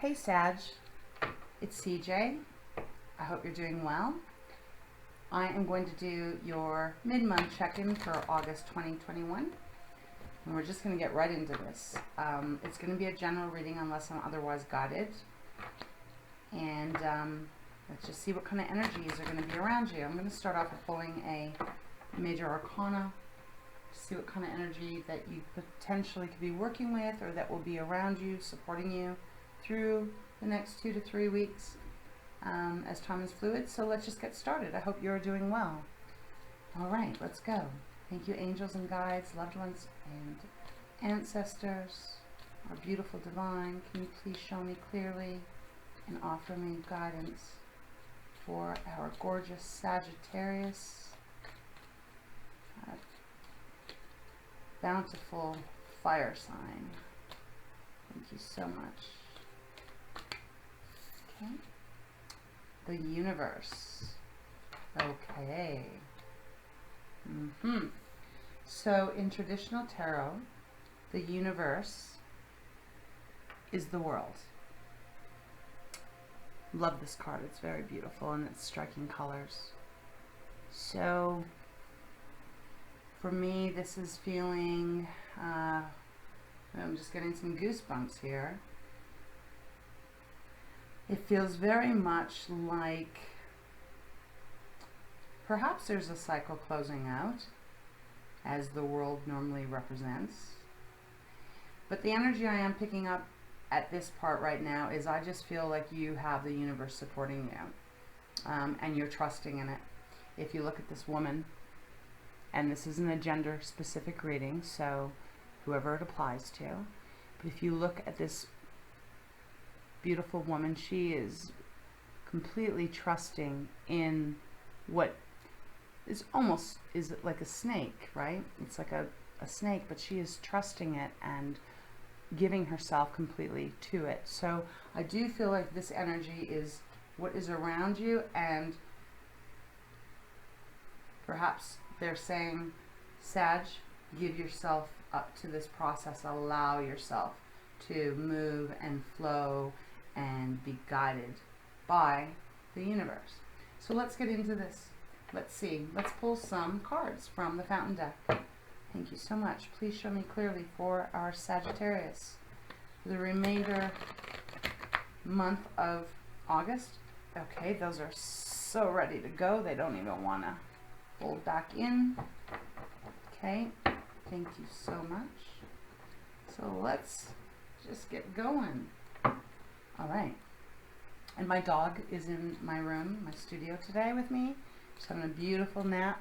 Hey Sag, it's CJ. I hope you're doing well. I am going to do your mid-month check-in for August 2021. And we're just going to get right into this. It's going to be a general reading unless I'm otherwise guided. And let's just see what kind of energies are going to be around you. I'm going to start off with pulling a major arcana. See what kind of energy that you potentially could be working with or that will be around you, supporting you through the next 2 to 3 weeks as time is fluid. So let's just get started. I hope you're doing well. All right, let's go. Thank you, angels and guides, loved ones, and ancestors, our beautiful divine. Can you please show me clearly and offer me guidance for our gorgeous Sagittarius, bountiful fire sign. Thank you so much. Okay. The universe. Okay. So in traditional tarot, the universe is the world. Love this card. It's very beautiful and it's striking colors. So for me, this is feeling, I'm just getting some goosebumps here. It feels very much like perhaps there's a cycle closing out, as the world normally represents. But the energy I am picking up at this part right now is I just feel like you have the universe supporting you, and you're trusting in it. If you look at this woman, and this isn't a gender specific reading, so whoever it applies to, but if you look at this beautiful woman, she is completely trusting in what is almost is like a snake, right? It's like a snake, but she is trusting it and giving herself completely to it. So I do feel like this energy is what is around you, and perhaps they're saying, Sag, give yourself up to this process, allow yourself to move and flow and be guided by the universe. So let's get into this. Let's see. Let's pull some cards from the fountain deck. Thank you so much. Please show me clearly for our Sagittarius for the remainder month of August. Okay, those are so ready to go. They don't even want to fold back in. Okay, thank you so much. So let's just get going. All right. And my dog is in my room, my studio today with me. She's having a beautiful nap.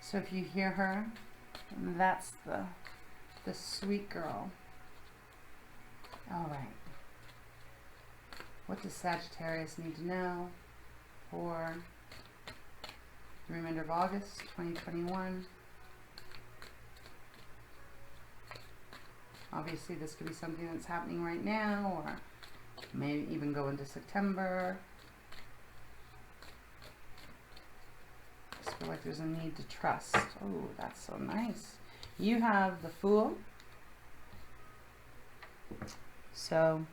So if you hear her, that's the sweet girl. All right. What does Sagittarius need to know for the remainder of August 2021? Obviously, this could be something that's happening right now, or maybe even go into September. I just feel like there's a need to trust. Oh, that's so nice. You have the Fool. So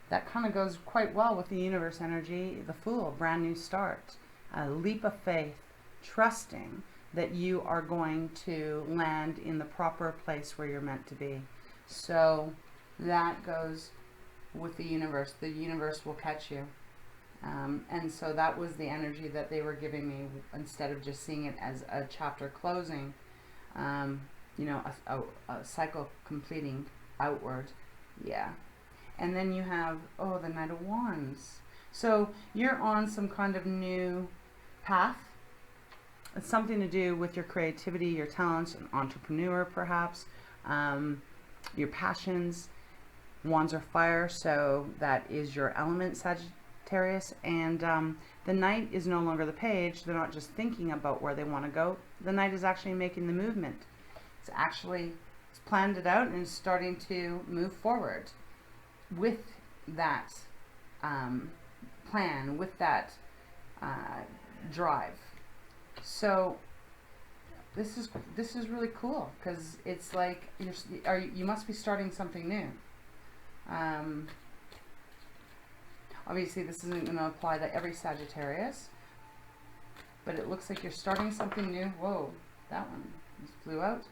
that kind of goes quite well with the universe energy. The Fool, brand new start. A leap of faith, trusting that you are going to land in the proper place where you're meant to be. So that goes with the universe. The universe will catch you. And so that was the energy that they were giving me, instead of just seeing it as a chapter closing, you know, a cycle completing outward. Yeah. And then you have, oh, the Knight of Wands. So you're on some kind of new path. It's something to do with your creativity, your talents, an entrepreneur perhaps, your passions. Wands are fire, so that is your element, Sagittarius. And the Knight is no longer the page. They're not just thinking about where they want to go. The Knight is actually making the movement. It's planned it out and is starting to move forward with that plan, with that drive. So this is really cool, because it's like you must be starting something new. Obviously, this isn't going to apply to every Sagittarius, but it looks like you're starting something new. Whoa, that one just flew out.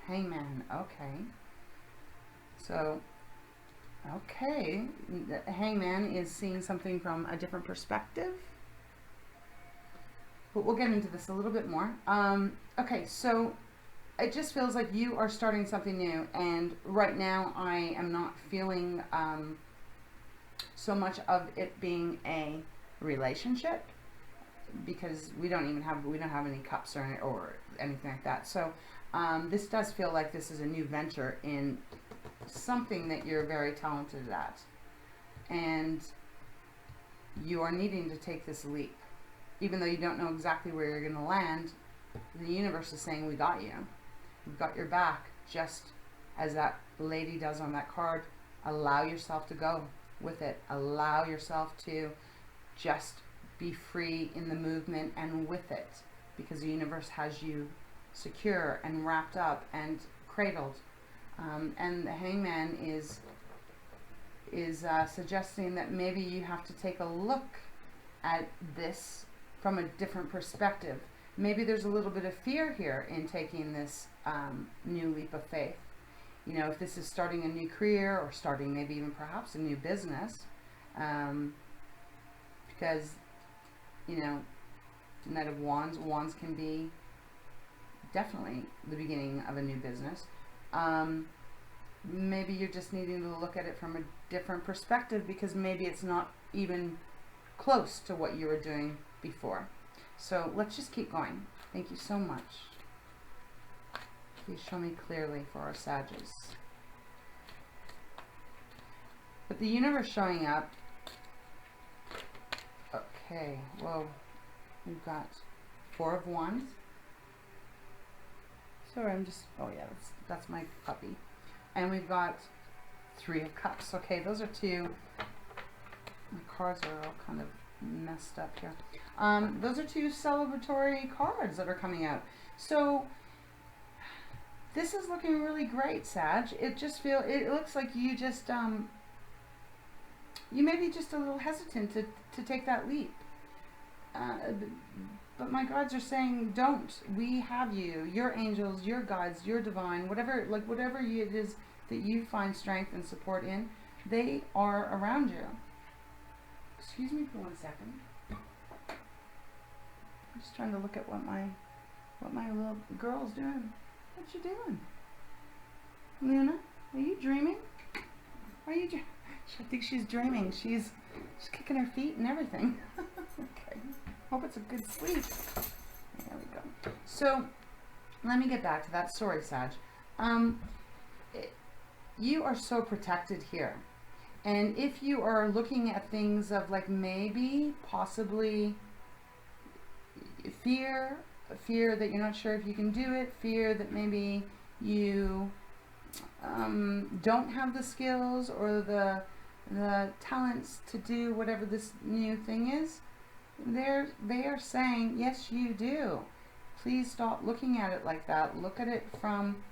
Hangman, okay. So, okay, the Hangman is seeing something from a different perspective. But we'll get into this a little bit more. Okay, so it just feels like you are starting something new, and right now I am not feeling so much of it being a relationship, because we don't have any cups or anything like that. So this does feel like this is a new venture in something that you're very talented at, and you are needing to take this leap. Even though you don't know exactly where you're going to land, the universe is saying, we got you. We've got your back, just as that lady does on that card. Allow yourself to go with it. Allow yourself to just be free in the movement and with it, because the universe has you secure and wrapped up and cradled. And the Hangman is suggesting that maybe you have to take a look at this from a different perspective. Maybe there's a little bit of fear here in taking this new leap of faith. You know, if this is starting a new career or starting maybe even perhaps a new business, because, you know, Knight of Wands can be definitely the beginning of a new business. Maybe you're just needing to look at it from a different perspective, because maybe it's not even close to what you were doing before. So let's just keep going. Thank you so much. Please show me clearly for our Sagittarius. With the universe showing up, okay, whoa, we've got Four of Wands. Sorry, oh yeah, that's my puppy. And we've got Three of Cups. Okay, those are two. My cards are all kind of messed up here. Those are two celebratory cards that are coming out. So this is looking really great, Sag. It looks like you just you may be just a little hesitant to take that leap. But my guides are saying, don't. We have you, your angels, your guides, your divine, whatever it is that you find strength and support in, they are around you. Excuse me for 1 second. I'm just trying to look at what my little girl's doing. What you doing? Luna, are you dreaming? I think she's dreaming. She's kicking her feet and everything. Okay. Hope it's a good sleep. There we go. So, let me get back to that. Sorry, Sag. You are so protected here. And if you are looking at things of like maybe, possibly fear that you're not sure if you can do it, fear that maybe you don't have the skills or the talents to do whatever this new thing is, they are saying, yes, you do. Please stop looking at it like that. Look at it from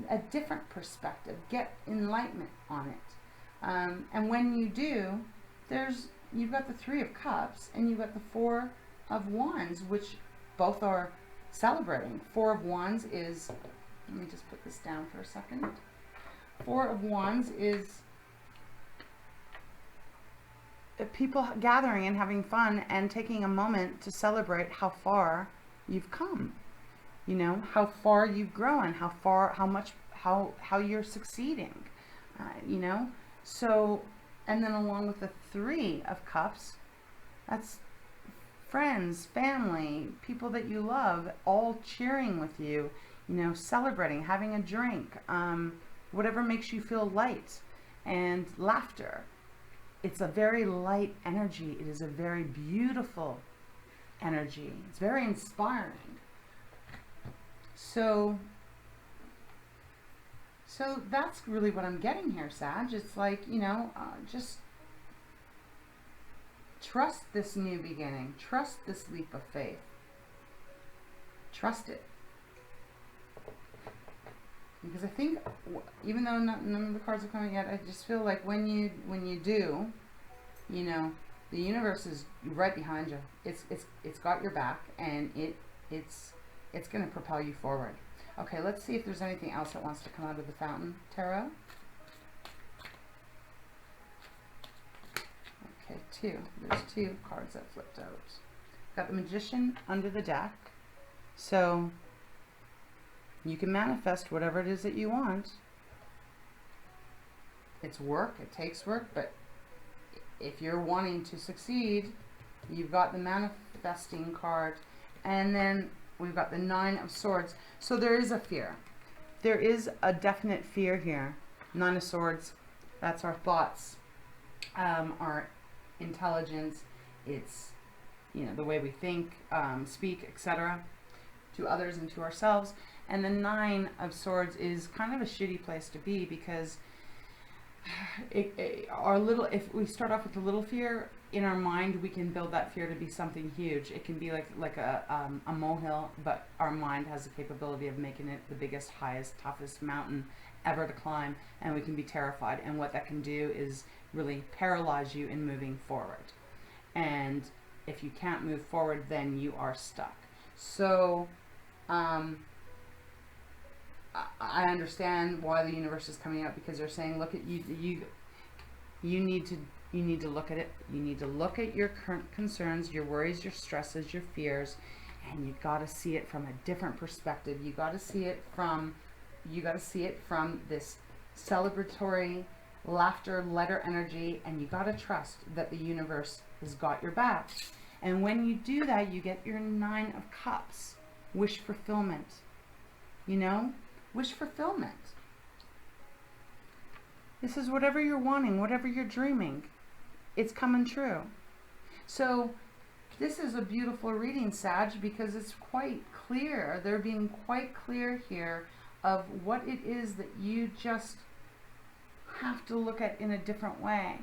a different perspective. Get enlightenment on it. And when you do, you've got the Three of Cups and you've got the Four of Wands, which both are celebrating. Four of Wands is, let me just put this down for a second. Four of Wands is people gathering and having fun and taking a moment to celebrate how far you've come. You know, how far you've grown, how you're succeeding, you know. So, and then along with the Three of Cups, that's friends, family, people that you love, all cheering with you, you know, celebrating, having a drink, whatever makes you feel light, and laughter. It's a very light energy. It is a very beautiful energy. It's very inspiring. So that's really what I'm getting here, Sag. It's like, you know, just trust this new beginning. Trust this leap of faith. Trust it. Because I think, even though none of the cards are coming yet, I just feel like when you do, you know, the universe is right behind you. It's got your back, and it's going to propel you forward. Okay, let's see if there's anything else that wants to come out of the Fountain Tarot. Okay, there's 2 cards that flipped out. Got the Magician under the deck. So you can manifest whatever it is that you want. It's work, it takes work, but if you're wanting to succeed, you've got the manifesting card. And then we've got the 9 of Swords. So there is a fear. There is a definite fear here. 9 of Swords, that's our thoughts, our intelligence. It's, you know, the way we think, speak, etc. to others and to ourselves. And the 9 of Swords is kind of a shitty place to be, because if we start off with a little fear in our mind, we can build that fear to be something huge. It can be like a molehill, but our mind has the capability of making it the biggest, highest, toughest mountain ever to climb, and we can be terrified. And what that can do is really paralyze you in moving forward. And if you can't move forward, then you are stuck. So I understand why the universe is coming out, because they're saying, look at you need to look at it. You need to look at your current concerns, your worries, your stresses, your fears, and you got to see it from a different perspective. You got to see it from this celebratory laughter, letter energy, and you got to trust that the universe has got your back. And when you do that, you get your 9 of Cups, wish fulfillment. You know, wish fulfillment. This is whatever you're wanting, whatever you're dreaming, it's coming true. So this is a beautiful reading, Sag, because it's quite clear. They're being quite clear here of what it is that you just have to look at in a different way.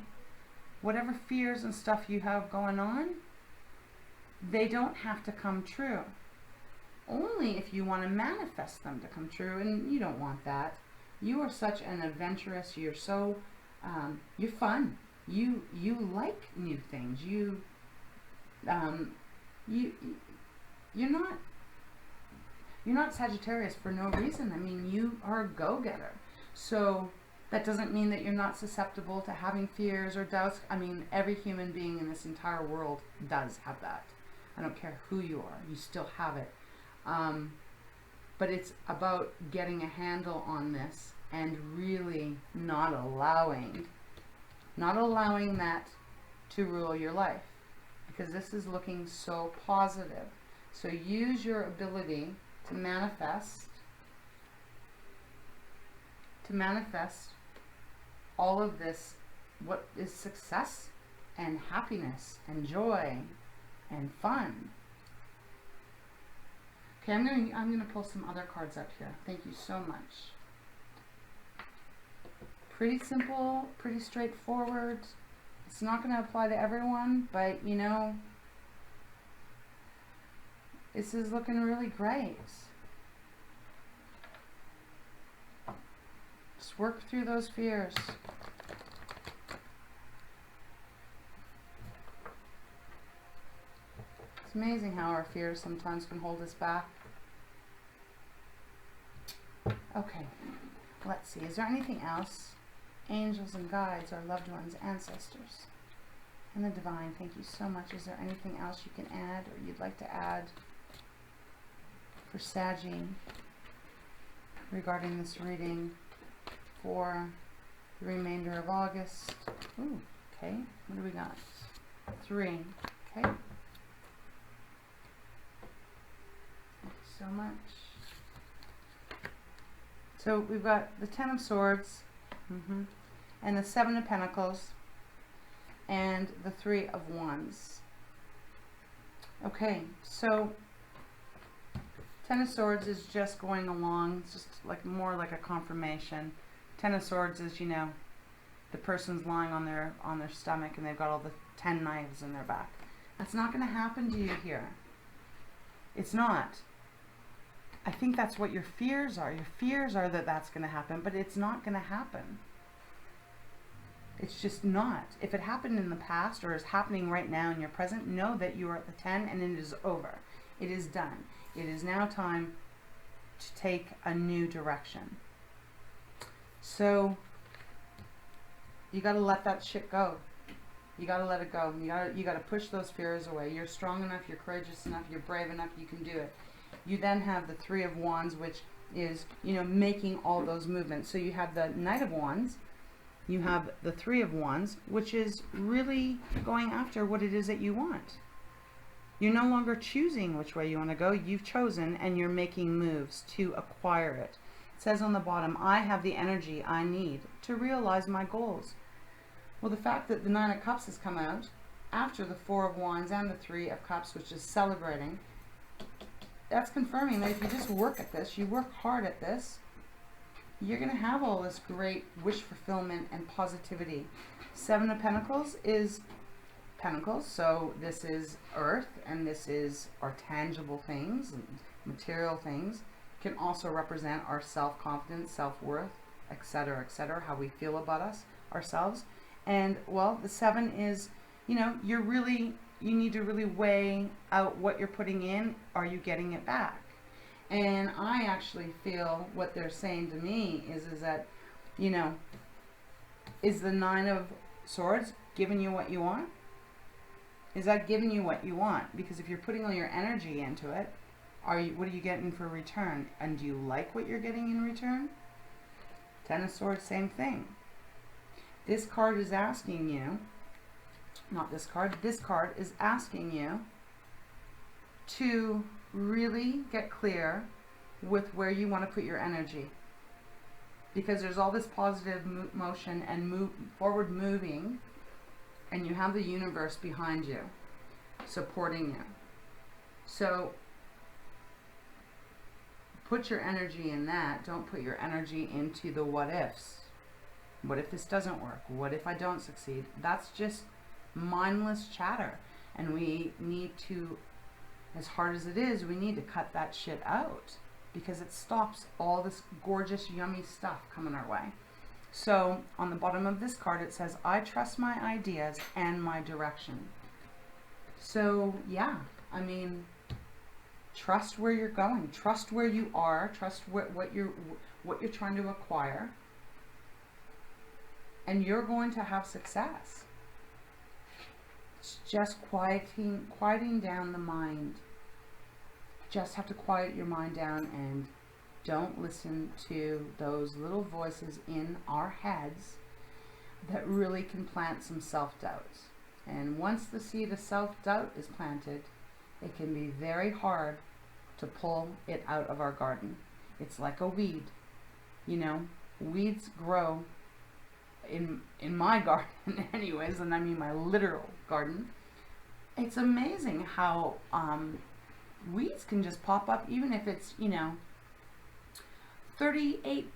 Whatever fears and stuff you have going on, they don't have to come true. Only if you want to manifest them to come true, and you don't want that. You are such an adventurous. You're so you're fun. You like new things. You're not Sagittarius for no reason. I mean, you are a go-getter. So that doesn't mean that you're not susceptible to having fears or doubts. I mean, every human being in this entire world does have that. I don't care who you are. You still have it. But it's about getting a handle on this and really not allowing that to rule your life, because this is looking so positive. So use your ability to manifest all of this, what is success and happiness and joy and fun. Okay, I'm gonna pull some other cards up here. Thank you so much. Pretty simple, pretty straightforward. It's not gonna apply to everyone, but you know, this is looking really great. Just work through those fears. It's amazing how our fears sometimes can hold us back. Okay, let's see. Is there anything else? Angels and guides, our loved ones, ancestors, and the divine. Thank you so much. Is there anything else you can add or you'd like to add for Saggy regarding this reading for the remainder of August? Ooh, okay. What do we got? 3. Okay. Thank you so much. So we've got the 10 of Swords, and the 7 of Pentacles, and the 3 of Wands. Okay, so 10 of Swords is just going along. It's just like more like a confirmation. 10 of Swords is, you know, the person's lying on their stomach and they've got all the 10 knives in their back. That's not going to happen to you here. It's not. I think that's what your fears are. Your fears are that that's going to happen, but it's not going to happen. It's just not. If it happened in the past or is happening right now in your present, know that you are at the 10 and it is over. It is done. It is now time to take a new direction. So you got to let that shit go. You got to let it go. You got to push those fears away. You're strong enough, you're courageous enough, you're brave enough, you can do it. You then have the Three of Wands, which is, you know, making all those movements. So you have the Knight of Wands, you have the Three of Wands, which is really going after what it is that you want. You're no longer choosing which way you want to go. You've chosen and you're making moves to acquire it. It says on the bottom, I have the energy I need to realize my goals. Well, the fact that the Nine of Cups has come out after the Four of Wands and the Three of Cups, which is celebrating, that's confirming that if you just work at this, you work hard at this, you're going to have all this great wish fulfillment and positivity. Seven of Pentacles is Pentacles, so this is earth, and this is our tangible things, material things. It can also represent our self-confidence, self-worth, etc., how we feel about ourselves. And, well, the Seven is, you know, you need to really weigh out what you're putting in. Are you getting it back? And I actually feel what they're saying to me is that, you know, is the Nine of Swords giving you what you want? Is that giving you what you want? Because if you're putting all your energy into it, what are you getting for return? And do you like what you're getting in return? Ten of Swords, same thing. This card is asking you, not this card is asking you to really get clear with where you want to put your energy, because there's all this positive motion and forward moving, and you have the universe behind you supporting you. So put your energy in that. Don't put your energy into the what ifs. What if this doesn't work? What if I don't succeed? That's just mindless chatter, and we need to, as hard as it is, we need to cut that shit out, because it stops all this gorgeous, yummy stuff coming our way. So on the bottom of this card it says, I trust my ideas and my direction. So yeah, I mean, trust where you're going, trust where you are, trust what you're trying to acquire, and you're going to have success. It's just quieting down the mind. Just have to quiet your mind down and don't listen to those little voices in our heads that really can plant some self-doubts. And once the seed of self-doubt is planted, it can be very hard to pull it out of our garden. It's like a weed. You know, weeds grow in my garden anyways, and I mean my literal garden. It's amazing how weeds can just pop up, even if it's, you know, 38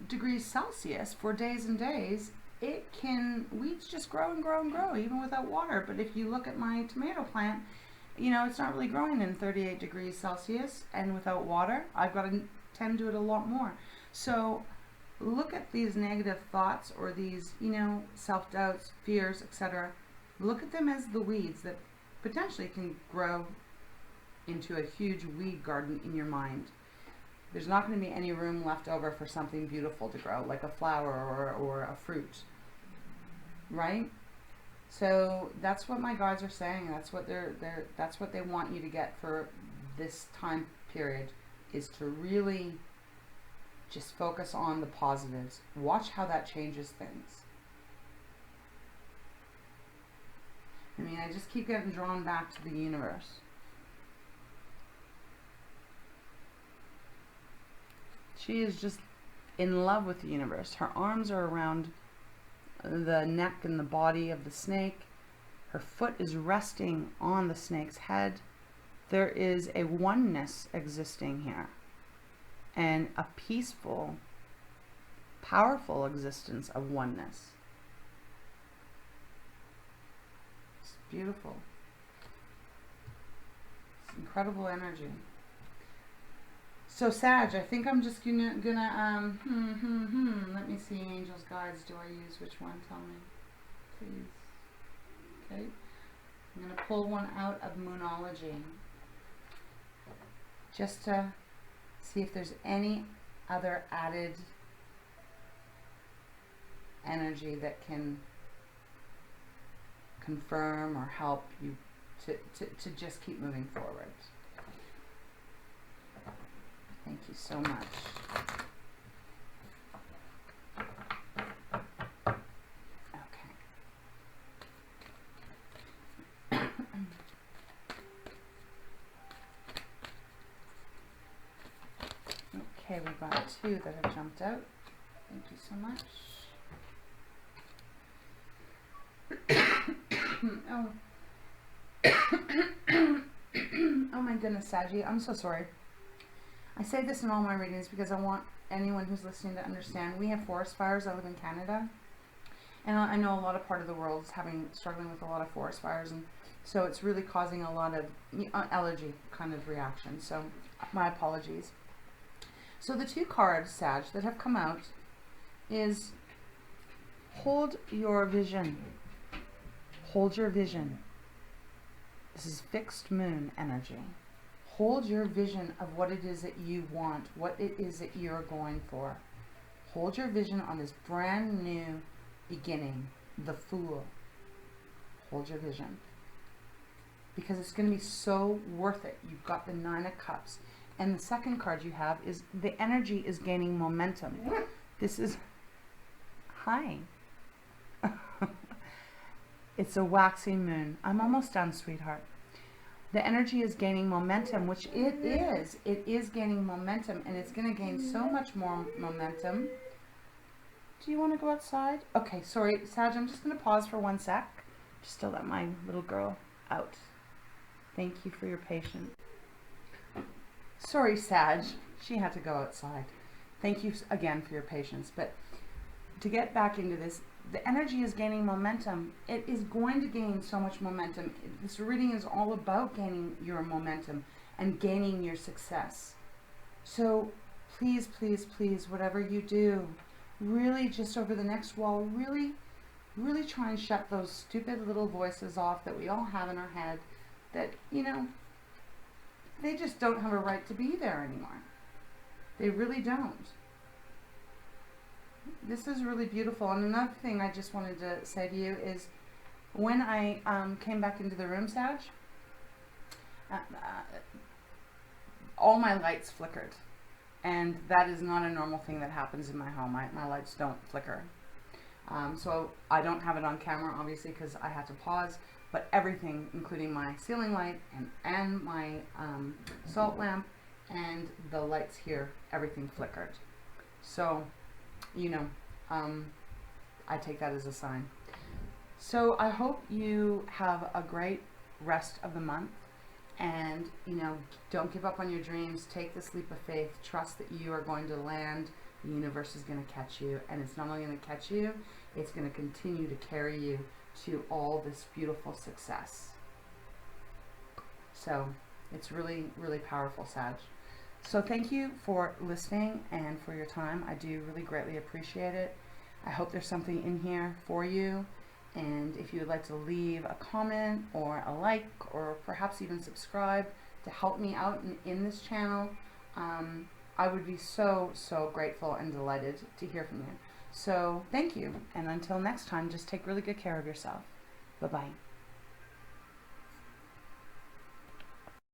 degrees Celsius for days and days. Weeds just grow and grow and grow even without water. But if you look at my tomato plant, you know, it's not really growing in 38 degrees Celsius and without water. I've got to tend to it a lot more. So look at these negative thoughts or these, you know, self-doubts, fears, etc. Look at them as the weeds that potentially can grow into a huge weed garden in your mind. There's not going to be any room left over for something beautiful to grow, like a flower or a fruit, right? So that's what my guides are saying. That's what that's what they want you to get for this time period, is to really just focus on the positives. Watch how that changes things. I mean, I just keep getting drawn back to the universe. She is just in love with the universe. Her arms are around the neck and the body of the snake. Her foot is resting on the snake's head. There is a oneness existing here, and a peaceful, powerful existence of oneness. It's beautiful. It's incredible energy. So Sag, I think I'm just gonna let me see, angels, guides, do I use which one? Tell me, please. Okay, I'm gonna pull one out of Moonology, just to see if there's any other added energy that can confirm or help you to just keep moving forward. Thank you so much. Okay. Okay, we've got two that have jumped out. Thank you so much. Oh. Oh my goodness, Saggy, I'm so sorry. I say this in all my readings because I want anyone who's listening to understand. We have forest fires. I live in Canada, and I know a lot of part of the world is struggling with a lot of forest fires, and so it's really causing a lot of allergy kind of reaction. So my apologies. So the two cards, Sag, that have come out is hold your vision. Hold your vision. This is fixed moon energy. Hold your vision of what it is that you want, what it is that you're going for. Hold your vision on this brand new beginning, the Fool. Hold your vision. Because it's going to be so worth it. You've got the Nine of Cups. And the second card you have is the energy is gaining momentum. This is, hi. It's a waxing moon. I'm almost done, sweetheart. The energy is gaining momentum, which it is. It is gaining momentum, and it's going to gain so much more momentum. Do you want to go outside? Okay, sorry, Sag, I'm just going to pause for 1 sec, just to let my little girl out. Thank you for your patience. Sorry, Sag, she had to go outside. Thank you again for your patience. But to get back into this, the energy is gaining momentum. It is going to gain so much momentum. This reading is all about gaining your momentum and gaining your success. So please, please, please, whatever you do, really just over the next while, really try and shut those stupid little voices off that we all have in our head that, you know, they just don't have a right to be there anymore. They really don't. This is really beautiful. And another thing I just wanted to say to you is when I came back into the room, Sag, all my lights flickered. And that is not a normal thing that happens in my home. My lights don't flicker. So I don't have it on camera, obviously, because I had to pause. But everything, including my ceiling light and my salt lamp and the lights here, everything flickered. So, you know, I take that as a sign. So I hope you have a great rest of the month, and, you know, don't give up on your dreams. Take this leap of faith. Trust that you are going to land. The universe is going to catch you, and it's not only going to catch you, it's going to continue to carry you to all this beautiful success. So it's really, really powerful, Sag. So thank you for listening and for your time. I do really greatly appreciate it. I hope there's something in here for you. And if you would like to leave a comment or a like, or perhaps even subscribe to help me out in this channel, I would be so, so grateful and delighted to hear from you. So thank you. And until next time, just take really good care of yourself. Bye-bye.